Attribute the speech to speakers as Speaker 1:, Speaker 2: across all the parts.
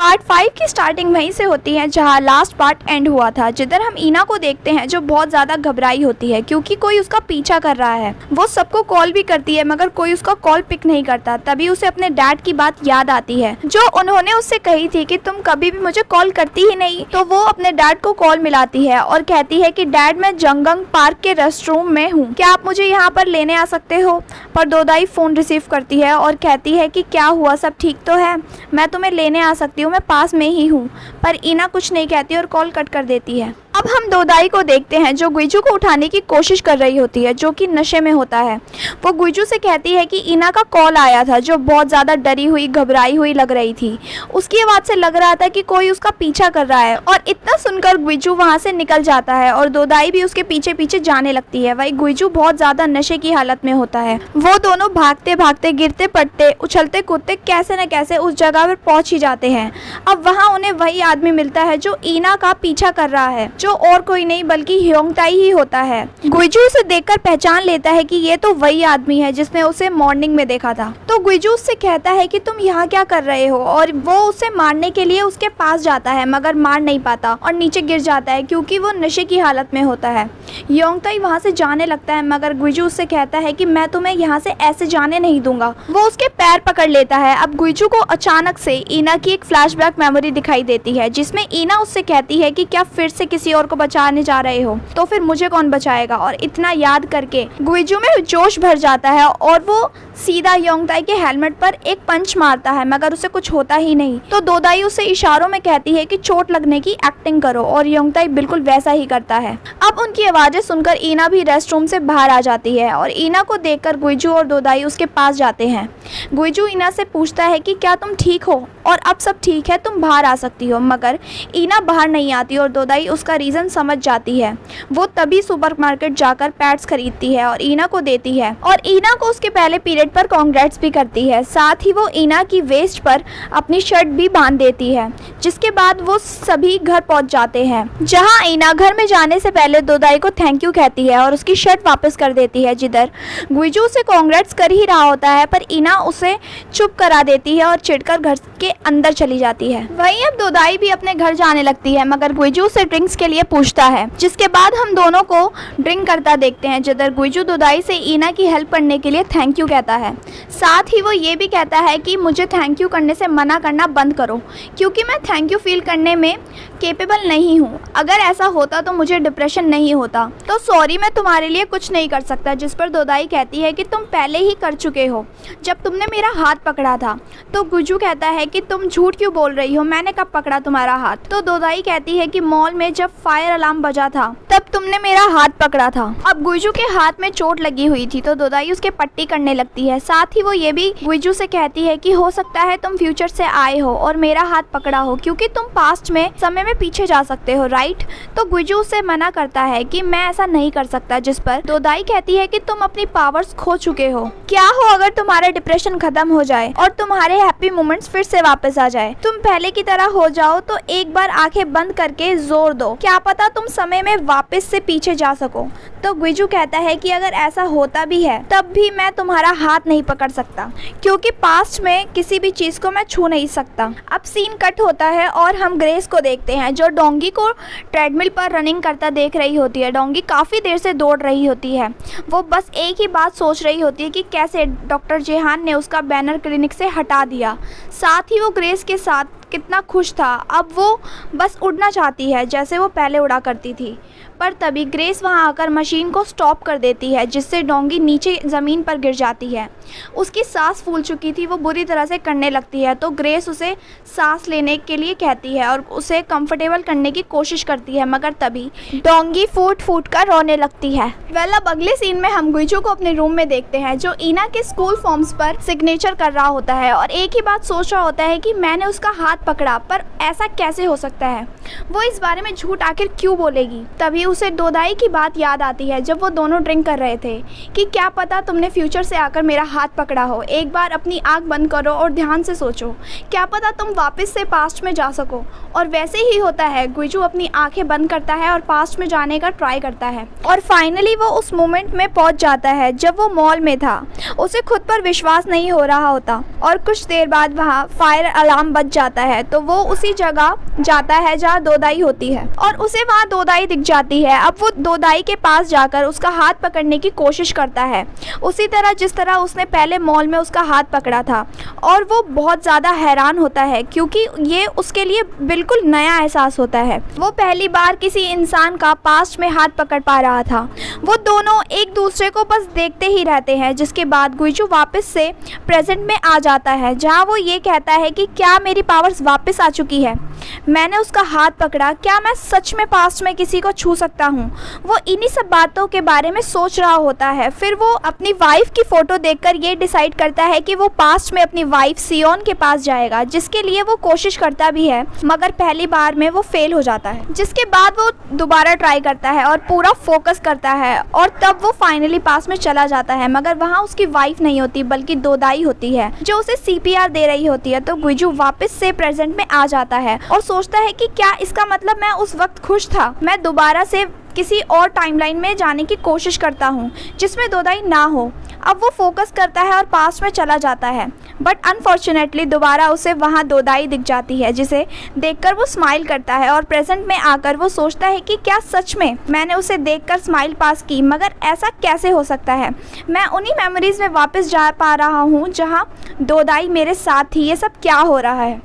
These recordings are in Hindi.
Speaker 1: पार्ट 5 की स्टार्टिंग वहीं से होती है जहां लास्ट पार्ट एंड हुआ था, जिधर हम ईना को देखते हैं जो बहुत ज़्यादा घबराई होती है क्योंकि कोई उसका पीछा कर रहा है। वो सबको कॉल भी करती है मगर कोई उसका कॉल पिक नहीं करता। तभी उसे अपने डैड की बात याद आती है जो उन्होंने उससे कही थी कि तुम कभी भी मुझे कॉल करती ही नहीं। तो वो अपने डैड को कॉल मिलाती है और कहती है कि डैड, मैं जंगंग पार्क के रेस्टरूम में हूँ, क्या आप मुझे यहाँ पर लेने आ सकते हो। पर दोदाई फ़ोन रिसीव करती है और कहती है कि क्या हुआ, सब ठीक तो है, मैं तुम्हें लेने आ सकती हूँ, मैं पास में ही हूँ। पर ईना कुछ नहीं कहती और कॉल कट कर देती है। अब हम दोदाई को देखते हैं जो गुइजू को उठाने की कोशिश कर रही होती है जो कि नशे में होता है। वो गुइजू से कहती है कि ईना का कॉल आया था जो बहुत ज़्यादा डरी हुई घबराई हुई लग रही थी। उसकी आवाज़ से लग रहा था कि कोई उसका पीछा कर रहा है और इतना सुनकर गुइजू वहाँ से निकल जाता है और दोदाई भी उसके पीछे पीछे जाने लगती है। वही गुइजू बहुत ज़्यादा नशे की हालत में होता है। वो दोनों भागते भागते गिरते पड़ते उछलते कूदते कैसे न कैसे उस जगह पर पहुँच ही जाते हैं। अब वहाँ उन्हें वही आदमी मिलता है जो ईना का पीछा कर रहा है, जो और कोई नहीं बल्कि ह्योंगताई ही होता है। गुइजू उसे देखकर पहचान लेता है कि ये तो वही आदमी है जिसने उसे मॉर्निंग में देखा था। तो गुइजू उससे कहता है कि तुम यहाँ क्या कर रहे हो, और वो उसे मारने के लिए उसके पास जाता है मगर मार नहीं पाता और नीचे गिर जाता है क्योंकि वो नशे की हालत में होता है। ह्योंगताई वहाँ से जाने लगता है मगर गुइजू उससे कहता है कि मैं तुम्हें यहाँ से ऐसे जाने नहीं दूंगा। वो उसके पैर पकड़ लेता है। अब गुइजू को अचानक से ईना की एक फ्लैशबैक मेमोरी दिखाई देती है जिसमें ईना उससे कहती है कि क्या फिर से किसी और को बचाने जा रहे हो, तो फिर मुझे कौन बचाएगा। और इतना याद करके गुइजू में जोश भर जाता है और वो सीधा ह्योंगताई के हेलमेट पर एक पंच मारता है मगर उसे कुछ होता ही नहीं। तो दोदाई उसे इशारों में कहती है कि चोट लगने की एक्टिंग करो और ह्योंगताई बिल्कुल वैसा ही करता है। अब उनकी आवाज़ें सुनकर ईना भी रेस्टरूम से बाहर आ जाती है और ईना को देखकर गुइजू और दोदाई उसके पास जाते हैं। गुइजू ईना से पूछता है कि क्या तुम ठीक हो, और अब सब ठीक है, तुम बाहर आ सकती हो। मगर ईना बाहर नहीं आती और दोदाई उसका रीज़न समझ जाती है। वो तभी सुपरमार्केट जाकर पैड्स खरीदती है और ईना को देती है और ईना को उसके पहले पीरियड पर कांग्रेट्स भी करती है। साथ ही वो ईना की वेस्ट पर अपनी शर्ट भी बांध देती है, जिसके बाद वो सभी घर पहुंच जाते हैं जहां ईना घर में जाने से पहले दोदाई को थैंक यू कहती है और उसकी शर्ट वापस कर देती है। जिधर गुइजू उसे कांग्रेट्स कर ही रहा होता है पर ईना उसे चुप करा देती है और चिढ़कर घर के अंदर चली जाती है। वहीं अब दोदाई भी अपने घर जाने लगती है मगर गुइजू उसे ड्रिंक्स के लिए पूछता है, जिसके बाद हम दोनों को ड्रिंक करता देखते हैं। जिधर गुइजू दोदाई से ईना की हेल्प करने के लिए थैंक यू कहता है। साथ ही वो ये भी कहता है कि मुझे थैंक यू करने से मना करना बंद करो क्योंकि मैं थैंक यू फील करने में केपेबल नहीं हूँ। अगर ऐसा होता तो मुझे डिप्रेशन नहीं होता, तो सॉरी, मैं तुम्हारे लिए कुछ नहीं कर सकता। जिस पर दोदाई कहती है कि तुम पहले ही कर चुके हो जब तुमने मेरा हाथ पकड़ा था। तो गुइजू कहता है कि तुम झूठ क्यों बोल रही हो, मैंने कब पकड़ा तुम्हारा हाथ। तो दोदाई कहती है कि मॉल में जब फायर अलार्म बजा था तब तुमने मेरा हाथ पकड़ा था। अब गुइजू के हाथ में चोट लगी हुई थी तो दोदाई उसके पट्टी करने लगती है। साथ ही वो ये भी गुइजू से कहती है कि हो सकता है तुम फ्यूचर से आए हो और मेरा हाथ पकड़ा हो क्योंकि तुम पास्ट में समय में पीछे जा सकते हो, राइट। तो गुइजू उससे मना करता है कि मैं ऐसा नहीं कर सकता। जिस पर दोदाई कहती है कि तुम अपनी पावर्स खो चुके हो, क्या हो अगर तुम्हारा डिप्रेशन खत्म हो जाए और तुम्हारे हैप्पी मोमेंट्स फिर से वापस आ जाए, तुम पहले की तरह हो जाओ। तो एक बार आंखें बंद करके जोर दो, क्या पता तुम समय में वापस से पीछे जा सको। तो गुइजू कहता है कि अगर ऐसा होता भी है तब भी मैं तुम्हारा हाथ नहीं पकड़ सकता क्योंकि पास्ट में किसी भी चीज़ को मैं छू नहीं सकता। अब सीन कट होता है और हम ग्रेस को देखते हैं जो डोंगी को ट्रेडमिल पर रनिंग करता देख रही होती है। डोंगी काफ़ी देर से दौड़ रही होती है। वो बस एक ही बात सोच रही होती है कि कैसे डॉक्टर जेहान ने उसका बैनर क्लिनिक से हटा दिया। साथ ही वो ग्रेस के साथ कितना खुश था। अब वो बस उड़ना चाहती है जैसे वो पहले उड़ा करती थी। पर तभी ग्रेस वहां आकर मशीन को स्टॉप कर देती है जिससे डोंगी नीचे ज़मीन पर गिर जाती है। उसकी सांस फूल चुकी थी, वो बुरी तरह से करने लगती है। तो ग्रेस उसे सांस लेने के लिए कहती है और उसे कंफर्टेबल करने की कोशिश करती है मगर तभी डोंगी फूट फूट कर रोने लगती है। अब अगले सीन में हम गुइजू को अपने रूम में देखते हैं जो ईना के स्कूल फॉर्म्स पर सिग्नेचर कर रहा होता है और एक ही बात सोच रहा होता है कि मैंने उसका हाथ पकड़ा, पर ऐसा कैसे हो सकता है, वो इस बारे में झूठ आखिर क्यों बोलेगी। तभी उसे दोदाई की बात याद आती है जब वो दोनों ड्रिंक कर रहे थे कि क्या पता तुमने फ्यूचर से आकर मेरा हाथ पकड़ा हो। एक बार अपनी आंख बंद करो और ध्यान से सोचो, क्या पता तुम वापस से पास्ट में जा सको। और वैसे ही होता है, गुइजू अपनी आंखें बंद करता है और पास्ट में जाने का ट्राई करता है और फाइनली वो उस मोमेंट में पहुंच जाता है जब वो मॉल में था। उसे खुद पर विश्वास नहीं हो रहा होता और कुछ देर बाद वहाँ फायर अलार्म बज जाता है तो वो उसी जगह जाता है जहाँ दोदाई होती है और उसे वहाँ दोदाई दिख जाती है। अब वो दोदाई के पास जाकर उसका हाथ पकड़ने की कोशिश करता है, उसी तरह जिस तरह उसने पहले मॉल में उसका हाथ पकड़ा था। और वो बहुत ज़्यादा हैरान होता है क्योंकि ये उसके लिए बिल्कुल नया एहसास होता है। वो पहली बार किसी इंसान का पास्ट में हाथ पकड़ पा रहा था। वो दोनों एक दूसरे को बस देखते ही रहते हैं, जिसके बाद गुइजू वापस से प्रेजेंट में आ जाता है जहाँ वो ये कहता है कि क्या मेरी पावर्स वापस आ चुकी है, मैंने उसका हाथ पकड़ा, क्या मैं सच में पास्ट में किसी को छू सकता हूँ। वो इन्हीं सब बातों के बारे में सोच रहा होता है। फिर वो अपनी वाइफ की फ़ोटो देखकर ये डिसाइड करता है कि वो पास्ट में अपनी वाइफ सियोन के पास जाएगा, जिसके लिए वो कोशिश करता भी है मगर पहली बार में वो फेल हो जाता है। जिसके बाद वो दोबारा ट्राई करता है और पूरा फोकस करता है और तब वो फाइनली पास में चला जाता है, मगर वहाँ उसकी वाइफ नहीं होती बल्कि दोदाई होती है जो उसे CPR दे रही होती है। तो गुइजू वापस से प्रेजेंट में आ जाता है और सोचता है कि क्या इसका मतलब मैं उस वक्त खुश था। मैं दोबारा से किसी और टाइमलाइन में जाने की कोशिश करता हूँ जिसमें दोदाई ना हो। अब वो फोकस करता है और पास्ट में चला जाता है, बट अनफॉर्चुनेटली दोबारा उसे वहाँ दोदाई दिख जाती है, जिसे देखकर वो स्माइल करता है और प्रेजेंट में आकर वो सोचता है कि क्या सच में मैंने उसे देखकर स्माइल पास की, मगर ऐसा कैसे हो सकता है। मैं उन्हीं मेमोरीज में वापस जा पा रहा हूँ जहाँ दोदाई मेरे साथ थी। ये सब क्या हो रहा है।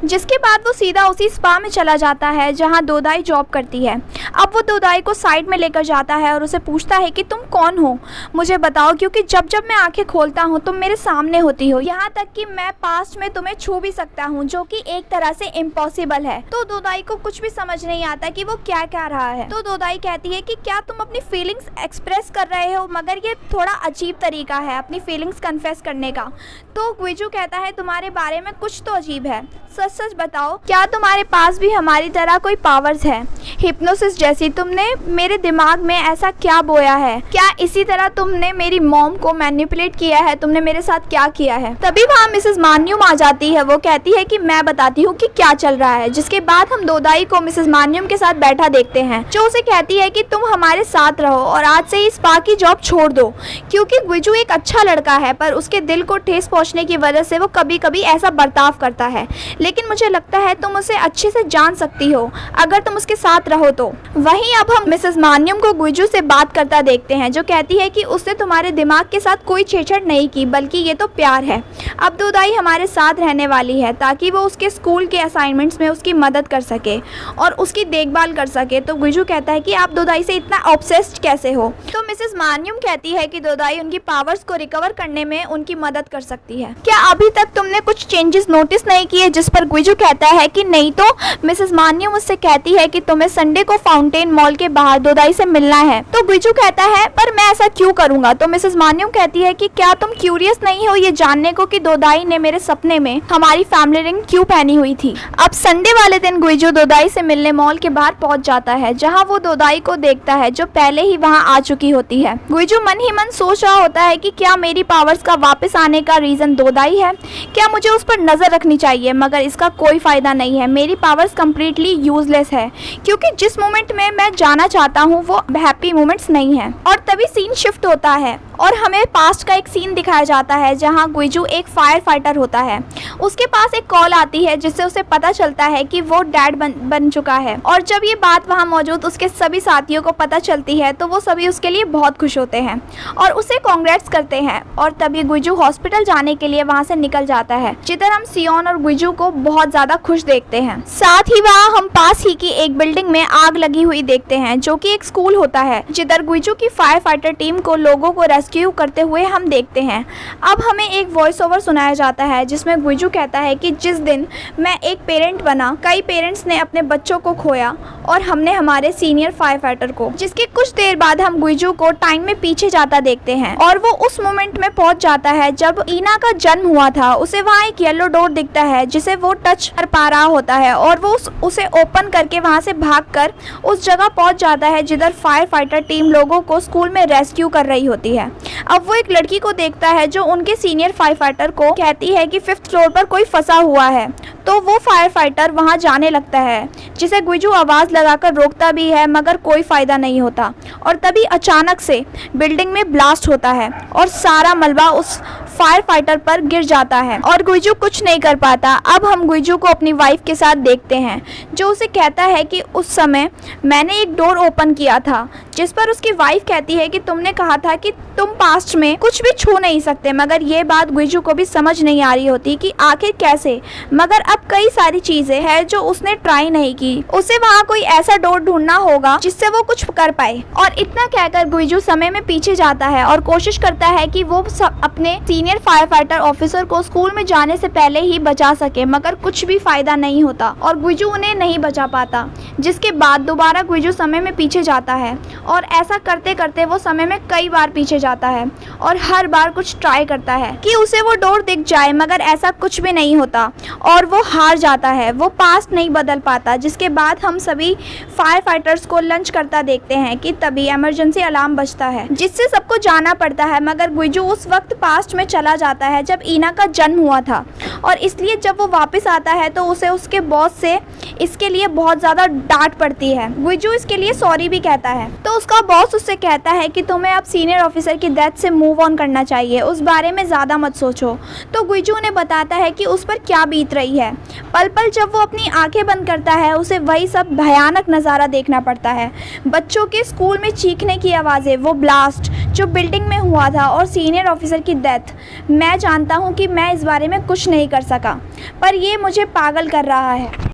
Speaker 1: जिसके बाद वो सीधा उसी स्पा में चला जाता है जहां दोदाई जॉब करती है। अब वो दोदाई को साइड में लेकर जाता है और उसे पूछता है कि तुम कौन हो, मुझे बताओ, क्योंकि जब जब मैं आंखें खोलता हूं तुम मेरे सामने होती हो, यहाँ तक कि मैं पास्ट में तुम्हें छू भी सकता हूँ, जो कि एक तरह से इम्पॉसिबल है। तो दोदाई को कुछ भी समझ नहीं आता कि वो क्या कह रहा है। तो दोदाई कहती है कि क्या तुम अपनी फीलिंग्स एक्सप्रेस कर रहे हो, मगर ये थोड़ा अजीब तरीका है अपनी फीलिंग्स कन्फेस करने का। तो गुइजू कहता है तुम्हारे बारे में कुछ तो अजीब है, सच सच बताओ, क्या तुम्हारे पास भी हमारी तरह कोई पावर्स है, हिप्नोसिस जैसी। तुमने मेरे दिमाग में ऐसा क्या बोया है, क्या इसी तरह तुमने मेरी मॉम को मैनिपुलेट किया है, तुमने मेरे साथ क्या किया है। तभी वहाँ मिसेस मान्यूम आ जाती है। वो कहती है कि मैं बताती हूँ कि क्या चल रहा है। जिसके बाद हम दोदाई को मिसेस मान्यूम के साथ बैठा देखते हैं, जो उसे कहती है कि तुम हमारे साथ रहो और आज से ही स्पा की जॉब छोड़ दो, क्योंकि गुइजू एक अच्छा लड़का है पर उसके दिल को ठेस पहुँचने की वजह से वो कभी कभी ऐसा बर्ताव करता है। लेकिन मुझे लगता है तुम उसे अच्छे से जान सकती हो अगर तुम उसके साथ रहो तो। वहीं अब हम मिसेस मान्यूम को गुइजू से बात करता देखते हैं, जो कहती है कि उसने तुम्हारे दिमाग के साथ कोई छेड़छाड़ नहीं की, बल्कि ये तो प्यार है। अब दोदाई हमारे साथ रहने वाली है ताकि वो उसके स्कूल के असाइनमेंट्स में उसकी मदद कर सके और उसकी देखभाल कर सके। तो गुइजू कहता है कि आप दोदाई से इतना ऑब्सेस्ड कैसे हो। तो मिसेस मान्यूम कहती है कि दोदाई उनकी पावर्स को रिकवर करने में उनकी मदद कर सकती है। क्या अभी तक तुमने कुछ चेंजेस नोटिस नहीं किए। जिस पर गुइजू कहता है कि नहीं। तो मिसेस मान्यूम उससे कहती है कि तुम्हें संडे को फाउंटेन मॉल के बाहर दोदाई से मिलना है। तो गुइजू कहता है पर मैं ऐसा क्यों करूंगा। तो मिसेस मान्यूम कहती है कि क्या तुम क्यूरियस नहीं हो ये जानने को कि दोदाई ने मेरे सपने में हमारी फैमिली रिंग क्यों पहनी हुई थी। अब संडे वाले दिन गुइजू दोदाई से मिलने मॉल के बाहर पहुंच जाता है, जहां वो दोदाई को देखता है जो पहले ही वहां आ चुकी होती है। गुइजू मन ही मन सोच रहा होता है कि क्या मेरी पावर्स का वापस आने का रीजन दोदाई है, क्या मुझे उस पर नजर रखनी चाहिए, मगर इसका कोई फायदा नहीं है। मेरी पावर्स कंप्लीटली यूजलेस है, क्योंकि जिस मोमेंट में मैं जाना चाहता हूँ वो हैप्पी मोमेंट्स नहीं है। और तभी सीन शिफ्ट होता है और हमें पास्ट का एक सीन दिखाया जाता है जहां गुइजू एक फायर फाइटर होता है। उसके पास एक कॉल आती है जिससे उसे पता चलता है कि वो डैड बन चुका है। और जब ये बात वहां मौजूद उसके सभी साथियों को पता चलती है तो वो सभी उसके लिए बहुत खुश होते हैं और उसे कांग्रेट्स करते हैं। और तभी गुइजू हॉस्पिटल जाने के लिए वहां से निकल जाता है, जिधर हम सियोन और गुइजू को बहुत ज्यादा खुश देखते हैं। साथ ही वहाँ हम पास ही की एक बिल्डिंग में आग लगी हुई देखते हैं, जो कि एक स्कूल होता है, जिधर गुइजू की फायर फाइटर टीम को लोगों को रेस्क्यू करते हुए हम देखते हैं। अब हमें एक वॉइस ओवर सुनाया जाता है जिसमें गुइजू कहता है कि जिस दिन मैं एक पेरेंट बना, कई पेरेंट्स ने अपने बच्चों को खोया और हमने हमारे सीनियर फायर फाइटर को। जिसके कुछ देर बाद हम गुइजू को टाइम में पीछे जाता देखते हैं और वो उस मोमेंट में पहुंच जाता है जब ईना का जन्म हुआ था। उसे वहाँ एक येलो डोर दिखता है जिसे वो टच कर पा रहा होता है और वो उसे ओपन करके वहाँ से भागकर उस जगह पहुँच जाता है जिधर फायर फाइटर टीम लोगों को स्कूल में रेस्क्यू कर रही होती है। अब वो एक लड़की को देखता है जो उनके सीनियर फायर फाइटर को कहती है कि 5th फ्लोर पर कोई फंसा हुआ है। तो वो फायर फाइटर वहाँ जाने लगता है जिसे गुइजू आवाज़ लगाकर रोकता भी है मगर कोई फ़ायदा नहीं होता। और तभी अचानक से बिल्डिंग में ब्लास्ट होता है और सारा मलबा उस फायर फाइटर पर गिर जाता है और गुइजू कुछ नहीं कर पाता। अब हम गुइजू को अपनी वाइफ के साथ देखते हैं जो उसे कहता है कि उस समय मैंने एक डोर ओपन किया था, जिस पर उसकी वाइफ कहती है कि तुमने कहा था कि तुम पास्ट में कुछ भी छू नहीं सकते। मगर ये बात गुइजू को भी समझ नहीं आ रही होती कि आखिर कैसे। मगर अब कई सारी चीज़ें हैं जो उसने ट्राई नहीं की। उसे वहाँ कोई ऐसा डोर ढूंढना होगा जिससे वो कुछ कर पाए। और इतना कहकर गुइजू समय में पीछे जाता है और कोशिश करता है कि वो अपने सीनियर फायर फाइटर ऑफिसर को स्कूल में जाने से पहले ही बचा सके, मगर कुछ भी फायदा नहीं होता और गुइजू उन्हें नहीं बचा पाता। जिसके बाद दोबारा गुइजू समय में पीछे जाता है और ऐसा करते करते वो समय में कई बार पीछे जाता है और हर बार कुछ ट्राई करता है कि उसे वो डोर दिख जाए, मगर ऐसा कुछ भी नहीं होता और वो हार जाता है। वो पास्ट नहीं बदल पाता। जिसके बाद हम सभी फायर फाइटर्स को लंच करता देखते हैं कि तभी इमरजेंसी अलार्म बजता है जिससे सबको जाना पड़ता है। मगर गुइजू उस वक्त पास्ट में चला जाता है जब ईना का जन्म हुआ था और इसलिए जब वो वापस आता है तो उसे उसके बॉस से इसके लिए बहुत ज़्यादा डांट पड़ती है। गुइजू इसके लिए सॉरी भी कहता है तो उसका बॉस उससे कहता है कि तुम्हें अब सीनियर ऑफिसर की डेथ से मूव ऑन करना चाहिए, उस बारे में ज़्यादा मत सोचो। तो गुइजू उन्हें बताता है कि उस पर क्या बीत रही है। पल पल जब वो अपनी आंखें बंद करता है उसे वही सब भयानक नज़ारा देखना पड़ता है। बच्चों के स्कूल में चीखने की आवाज़ें, वो ब्लास्ट जो बिल्डिंग में हुआ था और सीनियर ऑफिसर की डेथ। मैं जानता हूँ कि मैं इस बारे में कुछ नहीं कर सका, पर ये मुझे पागल कर रहा है।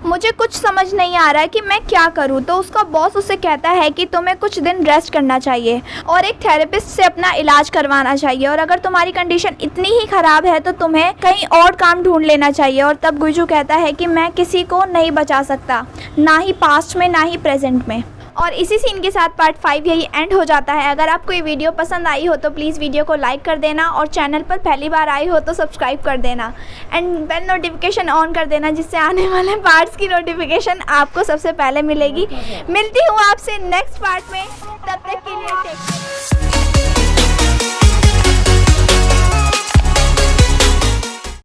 Speaker 1: मुझे कुछ समझ नहीं आ रहा है कि मैं क्या करूं। तो उसका बॉस उसे कहता है कि तुम्हें कुछ दिन रेस्ट करना चाहिए और एक थेरेपिस्ट से अपना इलाज करवाना चाहिए, और अगर तुम्हारी कंडीशन इतनी ही ख़राब है तो तुम्हें कहीं और काम ढूंढ लेना चाहिए। और तब गुइजू कहता है कि मैं किसी को नहीं बचा सकता, ना ही पास्ट में ना ही प्रेजेंट में। और इसी सीन के साथ पार्ट 5 यही एंड हो जाता है। अगर आपको ये वीडियो पसंद आई हो तो प्लीज़ वीडियो को लाइक कर देना और चैनल पर पहली बार आई हो तो सब्सक्राइब कर देना एंड बेल नोटिफिकेशन ऑन कर देना, जिससे आने वाले पार्ट्स की नोटिफिकेशन आपको सबसे पहले मिलेगी। मिलती हूँ आपसे नेक्स्ट पार्ट में, तब तक के लिए टेक केयर।